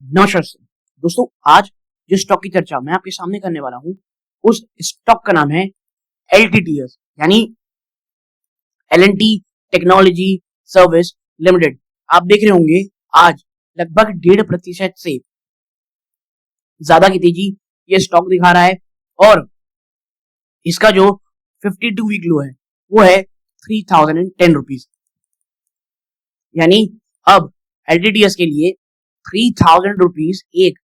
नमस्कार दोस्तों, आज जिस स्टॉक की चर्चा मैं आपके सामने करने वाला हूं उस स्टॉक का नाम है LTTS यानी L&T टेक्नोलॉजी सर्विस लिमिटेड। आप देख रहे होंगे आज लगभग 1.5% से ज्यादा की तेजी ये स्टॉक दिखा रहा है और इसका जो 52 वीक लो है वो है 3010 रुपीज। यानी अब LTTS के लिए 3000 रुपीज एक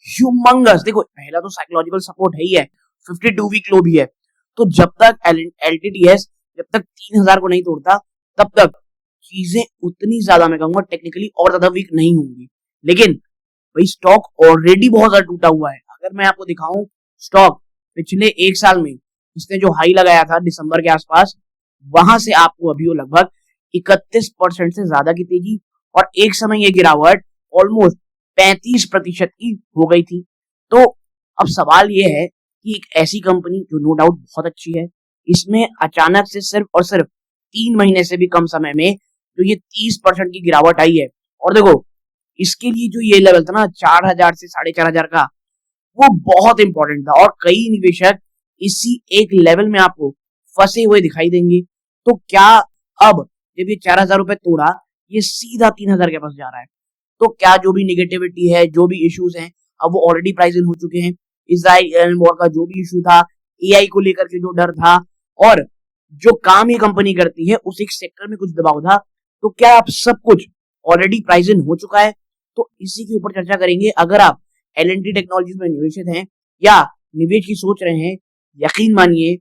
ह्यूमंगस, देखो पहला तो साइकोलॉजिकल सपोर्ट है ही है, 52 वीक लो भी है। तो जब तक LTTS जब तक 3000 को नहीं तोड़ता तब तक चीजें उतनी ज्यादा, मैं कहूंगा टेक्निकली और ज्यादा वीक नहीं होंगी। लेकिन भाई स्टॉक ऑलरेडी बहुत ज्यादा टूटा हुआ है। अगर मैं आपको दिखाऊं स्टॉक पिछले एक साल में इसने जो हाई लगाया था दिसंबर के आसपास, वहां से आपको अभी वो लगभग 31% से ज्यादा की तेजी और एक समय ये गिरावट ऑलमोस्ट 35% की हो गई थी। तो अब सवाल ये है कि एक ऐसी कंपनी जो नो डाउट बहुत अच्छी है, इसमें अचानक से सिर्फ और सिर्फ 3 महीने से भी कम समय में जो ये 30% की गिरावट आई है। और देखो इसके लिए जो ये लेवल था ना 4000 से 4500 का, वो बहुत इंपॉर्टेंट था और कई निवेशक इसी एक लेवल में आपको फंसे हुए दिखाई देंगे। तो क्या अब जब ये 4000 रुपए तोड़ा, ये सीधा 3000 के पास जा रहा है, तो क्या जो भी निगेटिविटी है, जो भी इश्यूज हैं, अब वो ऑलरेडी प्राइस इन हो चुके हैं। इजराइल वॉर का जो भी इशू था, AI को लेकर के जो डर था और जो काम ये कंपनी करती है उस एक सेक्टर में कुछ दबाव था, तो क्या अब सब कुछ ऑलरेडी प्राइस इन हो चुका है? तो इसी के ऊपर चर्चा करेंगे। अगर आप L&T टेक्नोलॉजीज में निवेशित हैं या निवेश की सोच रहे हैं, यकीन मानिए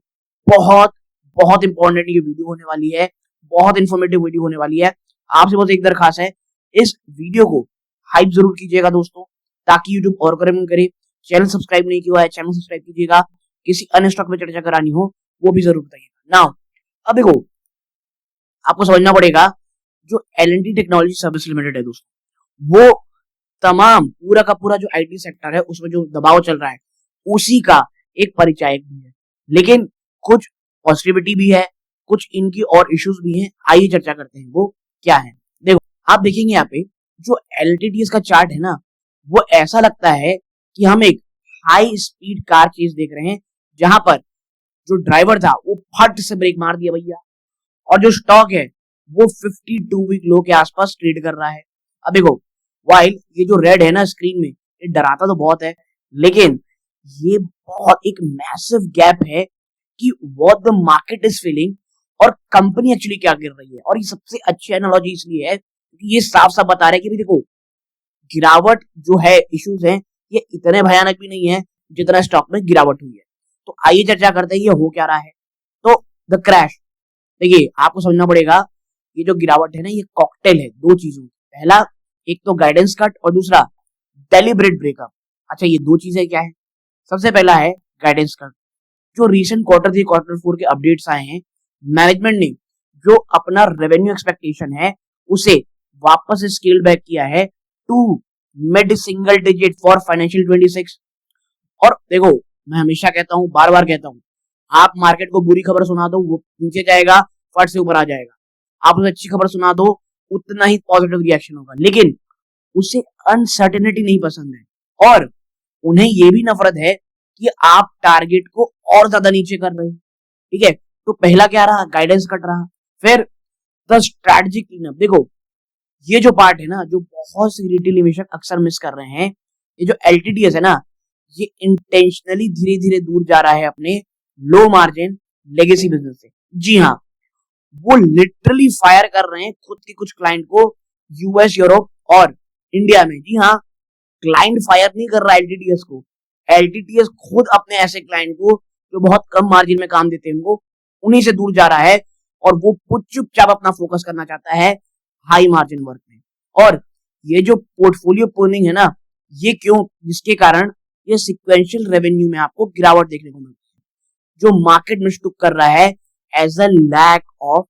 बहुत बहुत इंपॉर्टेंट ये वीडियो होने वाली है, बहुत इंफॉर्मेटिव वीडियो होने वाली है। आपसे बस एक दरखास्त है, इस वीडियो को हाइप जरूर कीजिएगा दोस्तों, ताकि यूट्यूब और रिकमेंड करे। चैनल सब्सक्राइब नहीं किया है, चैनल सब्सक्राइब कीजिएगा। किसी अन्य स्टॉक में चर्चा करानी हो वो भी जरूर बताइएगा। नाउ अब देखो आपको समझना पड़ेगा, जो L&T टेक्नोलॉजी सर्विस लिमिटेड है दोस्तों, वो तमाम पूरा का पूरा जो IT सेक्टर है उसमें जो दबाव चल रहा है उसी का एक परिचायक भी है। लेकिन कुछ पॉजिटिविटी भी है, कुछ इनकी और इश्यूज भी हैं। आइए चर्चा करते हैं वो क्या है। देखो आप देखेंगे यहाँ पे जो LTTS का चार्ट है ना, वो ऐसा लगता है कि हम एक हाई स्पीड कार चेज देख रहे हैं, जहां पर जो ड्राइवर था वो फट से ब्रेक मार दिया भैया, और जो स्टॉक है वो 52 वीक लो के आसपास ट्रेड कर रहा है। अब देखो वाइल ये जो रेड है ना स्क्रीन में, ये डराता तो बहुत है, लेकिन ये बहुत एक मैसिव गैप है कि what the market is feeling और कंपनी एक्चुअली क्या कर रही है। और ये सबसे अच्छी एनालॉजी इसलिए है क्योंकि ये साफ साफ बता रहा है कि भाई देखो गिरावट जो है, इश्यूज हैं, ये इतने भयानक भी नहीं है जितना स्टॉक में गिरावट हुई है। तो आइए चर्चा करते हैं ये हो क्या रहा है। तो द क्रैश, देखिए आपको समझना पड़ेगा, ये जो गिरावट है ना ये कॉकटेल है दो चीजों की। पहला एक तो गाइडेंस कट और दूसरा डेलिब्रेट ब्रेकअप। अच्छा ये दो चीजें क्या है? सबसे पहला है गाइडेंस कट। जो रीसेंट क्वार्टर 4 के अपडेट्स आए हैं, मैनेजमेंट ने जो अपना रेवेन्यू एक्सपेक्टेशन है उसे वापस स्केल बैक किया है to mid single digit for financial 26। और देखो मैं हमेशा कहता हूं, बार बार कहता हूं, आप मार्केट को बुरी खबर सुना दो वो नीचे जाएगा, फट से ऊपर आ जाएगा। आप उसे अच्छी खबर सुना दो उतना ही पॉजिटिव रिएक्शन होगा। लेकिन उसे अनसर्टेनिटी नहीं पसंद है और उन्हें यह भी नफरत है कि आप टारगेट को और ज्यादा नीचे कर रहे हैं। ठीक है, तो पहला क्या रहा? गाइडेंस कट रहा। फिर द स्ट्रैटेजिक क्लीनअप। देखो ये जो पार्ट है ना, जो बहुत से रिटेल निवेशक अक्सर मिस कर रहे हैं, ये जो LTTS है ना, ये इंटेंशनली धीरे धीरे दूर जा रहा है अपने लो मार्जिन लेगेसी बिजनेस से। जी हाँ, वो लिटरली फायर कर रहे हैं खुद के कुछ क्लाइंट को US, यूरोप और इंडिया में। जी हाँ, क्लाइंट फायर नहीं कर रहा LTTS को, LTTS खुद अपने ऐसे क्लाइंट को जो बहुत कम मार्जिन में काम देते हैं उनको, उन्हीं से दूर जा रहा है और वो चुपचाप अपना फोकस करना चाहता है हाई मार्जिन वर्क में। और ये जो पोर्टफोलियो प्रूनिंग है ना, ये क्यों? जिसके कारण ये सिक्वेंशियल रेवेन्यू में आपको गिरावट देखने को मिलती है, जो मार्केट मिस्टेक कर रहा है as a lack of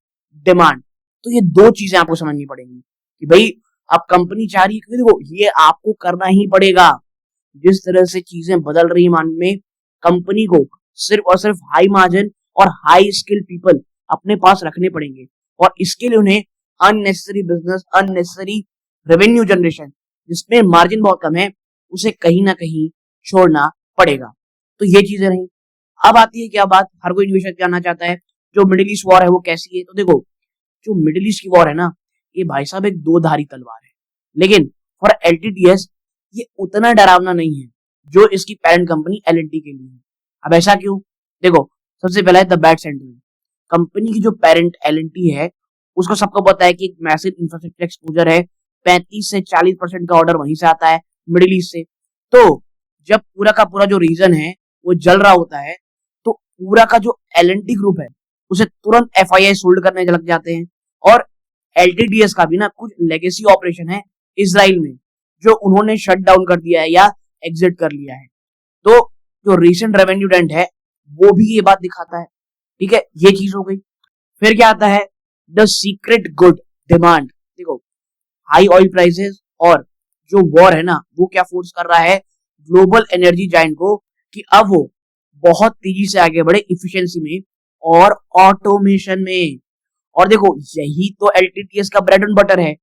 demand. तो ये दो चीजें आपको समझनी पड़ेंगी कि भाई अब कंपनी चाह रही है, देखो ये आपको करना ही पड़ेगा। जिस तरह से चीजें बदल रही मार्केट में, कंपनी को सिर्फ और सिर्फ हाई मार्जिन और हाई स्किल पीपल अपने पास रखने पड़ेंगे और इसके लिए उन्हें unnecessary business, unnecessary revenue generation जिसमें मार्जिन बहुत कम है उसे कहीं ना कहीं छोड़ना पड़ेगा। तो ये चीजें रही। अब आती है क्या बात, हर कोई इन्वेस्टर जानना चाहता है जो मिडिल ईस्ट वॉर है वो कैसी है। तो देखो, जो मिडिल ईस्ट की वॉर है ना, ये भाई साहब एक दो धारी तलवार है, लेकिन फॉर एलटीटीएस ये उतना डरावना नहीं है जो इसकी पेरेंट कंपनी एलएनटी के लिए है। अब ऐसा क्यों? देखो, सबसे पहला है द बैड सेंटिमेंट। कंपनी की जो पेरेंट एलएनटी है उसको सबको पता है कि एक मैसिव इंफ्रास्ट्रक्चर एक्सपोजर है, 35 से 40% का ऑर्डर वहीं से आता है, मिडिल ईस्ट से। तो जब पूरा का पूरा जो रीजन है वो जल रहा होता है तो पूरा का जो एलएनटी ग्रुप है उसे तुरंत एफआईआई सोल्ड करने लग जाते हैं। और एलटीटीएस का भी ना कुछ लेगेसी ऑपरेशन है इसराइल में जो उन्होंने शट डाउन कर दिया है या एग्जिट कर लिया है। तो जो रीसेंट रेवेन्यू डेंट है वो भी ये बात दिखाता है। ठीक है, ये चीज हो गई। फिर क्या आता है, द सीक्रेट गुड डिमांड। देखो, हाई ऑयल प्राइसेस और जो वॉर है ना वो क्या फोर्स कर रहा है ग्लोबल एनर्जी जायंट को कि अब वो बहुत तेजी से आगे बढ़े इफिशिएंसी में और ऑटोमेशन में। और देखो, यही तो एलटीटीएस का ब्रेड एंड बटर है,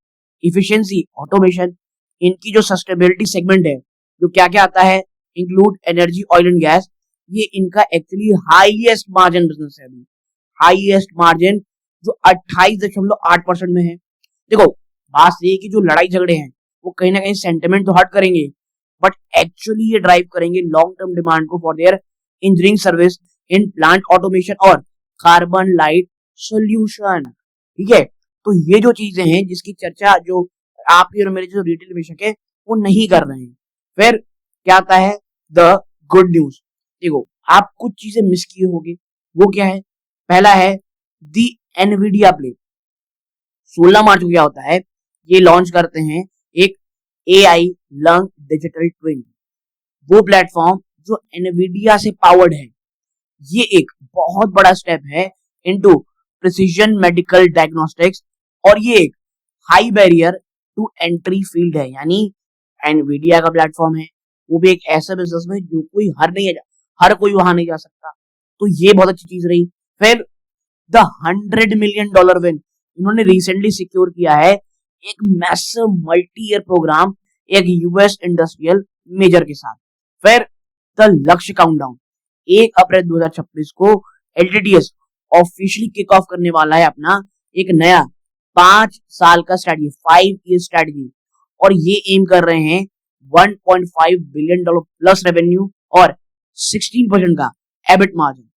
इफिशिएंसी, ऑटोमेशन। इनकी जो सस्टेनेबिलिटी सेगमेंट है जो क्या क्या आता है, include energy, oil and gas, ये इनका एक्चुअली हाईएस्ट मार्जिन बिजनेस है अभी। हाईएस्ट मार्जिन जो 28.8% में है। देखो, बात ये कि जो लड़ाई झगड़े हैं वो कहीं ना कहीं सेंटिमेंट तो हर्ट करेंगे, बट एक्चुअली ये ड्राइव करेंगे लॉन्ग टर्म डिमांड को for their engineering service in plant automation और कार्बन लाइट सोल्यूशन। ठीक है, तो ये जो चीजें हैं जिसकी चर्चा जो आप ही और मेरे जो रिटेल निवेशक है वो नहीं कर रहे हैं। फिर क्या आता है, द गुड न्यूज। देखो, आप कुछ चीजें मिस किए होंगे, वो क्या है? पहला है दी एनवीडिया प्ले। 16 मार्च को क्या होता है, ये लॉन्च करते हैं एक एआई लर्न डिजिटल ट्विन, वो प्लेटफॉर्म जो एनवीडिया से पावर्ड है। ये एक बहुत बड़ा स्टेप है इनटू प्रिसीजन मेडिकल डायग्नोस्टिक्स और ये एक high barrier to entry field है। यानी एनवीडिया का प्लेटफॉर्म है, वो भी एक ऐसा बिजनेस में जो कोई हर कोई वहां नहीं जा सकता। तो ये बहुत अच्छी चीज रही। फिर द $100 मिलियन विन इन्होंने रिसेंटली सिक्योर किया है एक मैसिव मल्टी ईयर प्रोग्राम एक यूएस इंडस्ट्रियल मेजर के साथ। फिर द लक्ष्य काउंटडाउन, 1 अप्रैल 2026 को एलटीटीएस ऑफिशियली किक ऑफ करने वाला है अपना एक नया 5 साल का स्ट्रेटजी, 5 ईयर स्ट्रेटजी। और ये एम कर रहे हैं $1.5 बिलियन प्लस रेवेन्यू और 16% का एबिट मार्जिन।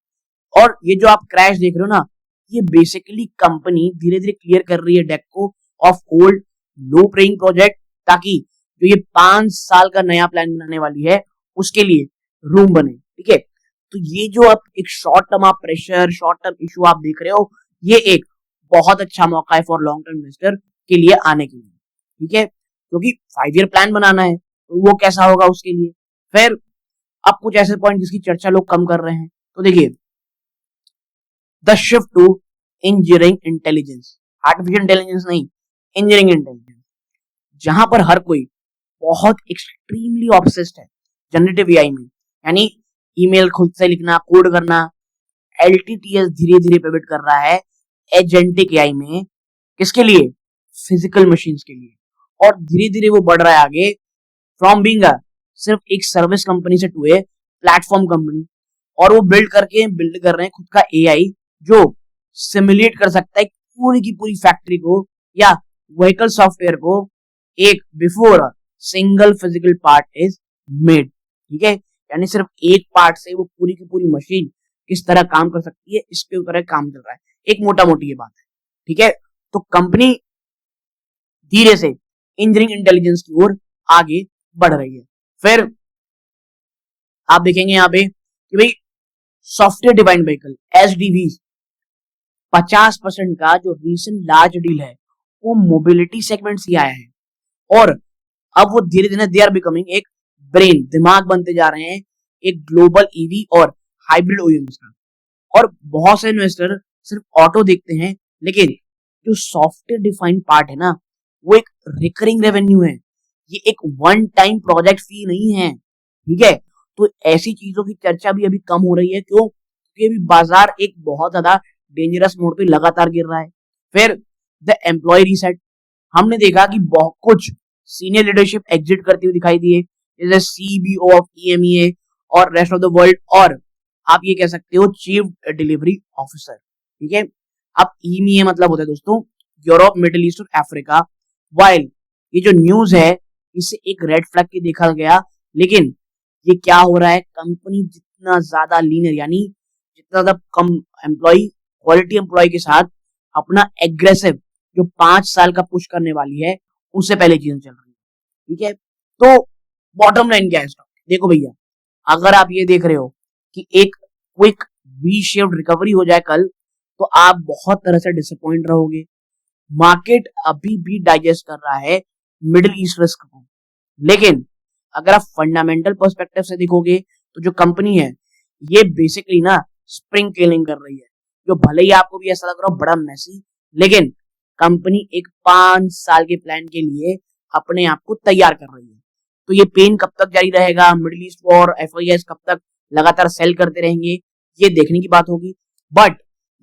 और ये जो आप क्रैश देख रहे हो ना, ये बेसिकली कंपनी धीरे धीरे क्लियर कर रही है डेक को of old low paying project, ताकि जो ये 5 साल का नया प्लान बनाने वाली है उसके लिए रूम बने। ठीक है, तो ये जो आप एक शॉर्ट टर्म आप प्रेशर, शॉर्ट टर्म इशू आप देख रहे हो, ये एक बहुत अच्छा मौका है फॉर लॉन्ग टर्म इन्वेस्टर के लिए आने के लिए। ठीक है, क्योंकि 5 ईयर प्लान बनाना है तो वो कैसा होगा उसके लिए। फिर अब कुछ ऐसे पॉइंट जिसकी चर्चा लोग कम कर रहे हैं, तो देखिए, the shift to engineering intelligence, artificial intelligence नहीं, इंजीनियरिंग इंटेलिजेंस, जहां पर हर कोई बहुत एक्सट्रीमली ऑब्सेस्ड है जनरेटिव एआई में। यानी ईमेल खुद से लिखना, कोड करना। एलटीटीएस धीरे धीरे पिवट कर रहा है एजेंटिक एआई में, किसके लिए? फिजिकल मशीन्स के लिए। और धीरे धीरे वो बढ़ रहा है आगे फ्रॉम बीइंग सिर्फ एक सर्विस कंपनी से टू ए प्लेटफॉर्म कंपनी। और वो बिल्ड कर रहे हैं खुद का एआई जो सिमुलेट कर सकता है पूरी की पूरी फैक्ट्री को या व्हीकल सॉफ्टवेयर को एक before single physical part is made. ठीक है, यानी सिर्फ एक पार्ट से वो पूरी की पूरी मशीन किस तरह काम कर सकती है, इस पे तरह काम चल रहा है। एक मोटा मोटी ये बात है। ठीक है, तो कंपनी धीरे से इंजीनियरिंग इंटेलिजेंस की ओर आगे बढ़ रही है। फिर आप देखेंगे यहाँ पे कि भाई सॉफ्टवेयर डिफाइंड व्हीकल एसडीवी 50% का जो रीसेंट लार्ज डील है वो मोबिलिटी सेगमेंट से आया है। और अब वो धीरे धीरे दे आर बिकमिंग एक ब्रेन, दिमाग बनते जा रहे हैं एक ग्लोबल ईवी और हाइब्रिड ओईएम्स का। और बहुत से इन्वेस्टर सिर्फ ऑटो देखते हैं, लेकिन जो सॉफ्टवेयर डिफाइंड पार्ट है ना वो एक रिकरिंग रेवेन्यू है, ये एक वन टाइम प्रोजेक्ट फी नहीं है। ठीक है, तो ऐसी चीजों की चर्चा भी अभी कम हो रही है। क्यों? क्योंकि अभी बाजार एक बहुत ज्यादा डेंजरस मोड पे लगातार गिर रहा है। फिर द एम्प्लॉय रीसेट, हमने देखा कि बहुत कुछ सीनियर लीडरशिप एग्जिट करती हुई दिखाई दी है, जैसे सीबीओ ऑफ ईएमईए और रेस्ट ऑफ द वर्ल्ड, और आप ये कह सकते हो चीफ डिलीवरी ऑफिसर। ठीक है, अब ईएमईए मतलब होता है दोस्तों यूरोप, मिडिल ईस्ट और अफ्रीका। वाइल ये जो न्यूज है इसे एक रेड फ्लैग के देखा गया, लेकिन ये क्या हो रहा है, कंपनी जितना ज्यादा लीनर यानी जितना ज्यादा कम एम्प्लॉय, क्वालिटी एम्प्लॉय के साथ अपना एग्रेसिव जो 5 साल का पुश करने वाली है, उससे पहले चीजें चल रही है। ठीक है, तो बॉटम लाइन क्या है स्टॉक, देखो भैया, अगर आप ये देख रहे हो कि एक क्विक वी शेप्ड रिकवरी हो जाए कल, तो आप बहुत तरह से डिसअपॉइंट रहोगे। मार्केट अभी भी डाइजेस्ट कर रहा है मिडिल ईस्ट रिस्क को, लेकिन अगर आप फंडामेंटल पर्सपेक्टिव से देखोगे तो जो कंपनी है ये बेसिकली ना स्प्रिंग क्लीनिंग कर रही है, जो भले ही आपको भी ऐसा लग रहा हो बड़ा मैसी, लेकिन कंपनी एक 5 साल के प्लान के लिए अपने आप को तैयार कर रही है। तो ये पेन कब तक जारी रहेगा, मिडिल ईस्ट वॉर, एफआईएस कब तक लगातार सेल करते रहेंगे, ये देखने की बात होगी। बट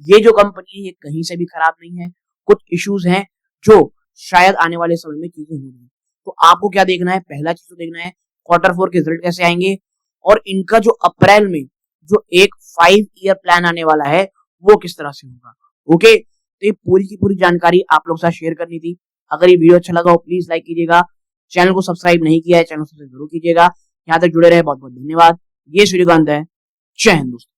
ये जो कंपनी है ये कहीं से भी खराब नहीं है, कुछ इश्यूज हैं जो शायद आने वाले समय में चीजें होंगी। तो आपको क्या देखना है, पहला चीज तो देखना है Q4 के रिजल्ट कैसे आएंगे, और इनका जो अप्रैल में जो एक 5 ईयर प्लान आने वाला है वो किस तरह से होगा। ओके, तो ये पूरी की पूरी जानकारी आप लोग के साथ शेयर करनी थी। अगर ये वीडियो अच्छा लगा हो प्लीज लाइक कीजिएगा, चैनल को सब्सक्राइब नहीं किया है चैनल को सब्सक्राइब जरूर कीजिएगा। यहाँ तक जुड़े रहे बहुत बहुत धन्यवाद। ये सूर्यकांत है, जय हिंद दोस्तों।